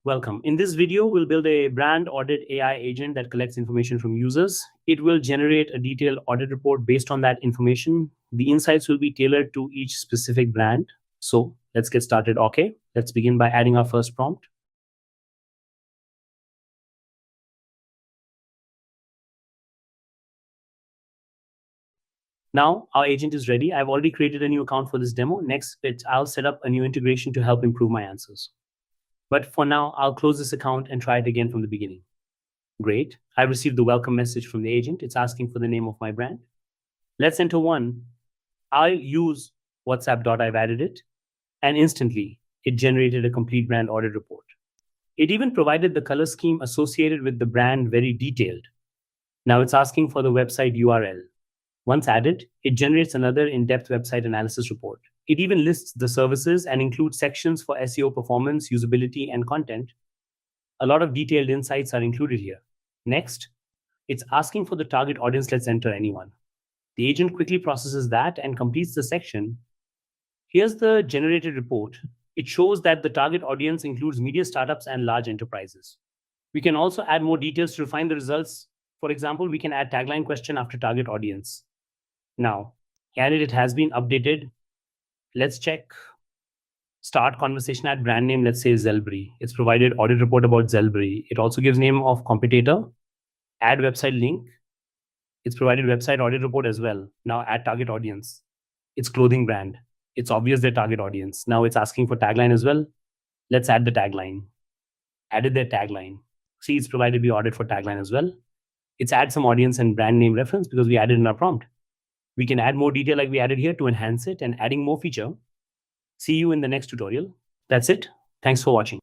Welcome. In this video, we'll build a brand audit AI agent that collects information from users. It will generate a detailed audit report based on that information. The insights will be tailored to each specific brand. So let's get started. Okay, let's begin by adding our first prompt. Now our agent is ready. I've already created a new account for this demo. Next, I'll set up a new integration to help improve my answers. But for now, I'll close this account and try it again from the beginning. Great. I received the welcome message from the agent. It's asking for the name of my brand. Let's enter one. I'll use WhatsApp. I've added it. And instantly, it generated a complete brand audit report. It even provided the color scheme associated with the brand very detailed. Now it's asking for the website URL. Once added, it generates another in-depth website analysis report. It even lists the services and includes sections for SEO performance, usability, and content. A lot of detailed insights are included here. Next, it's asking for the target audience. Let's enter anyone. The agent quickly processes that and completes the section. Here's the generated report. It shows that the target audience includes media startups and large enterprises. We can also add more details to refine the results. For example, we can add tagline question after target audience. Now, candidate has been updated. Let's check. Start conversation at brand name. Let's say Zelbri. It's provided audit report about Zelbri. It also gives name of competitor. Add website link. It's provided website audit report as well. Now add target audience. It's clothing brand. It's obvious their target audience. Now it's asking for tagline as well. Let's add the tagline. Added their tagline. See, it's provided the audit for tagline as well. It's add some audience and brand name reference because we added in our prompt. We can add more detail like we added here to enhance it and adding more feature. See you in the next tutorial. That's it. Thanks for watching.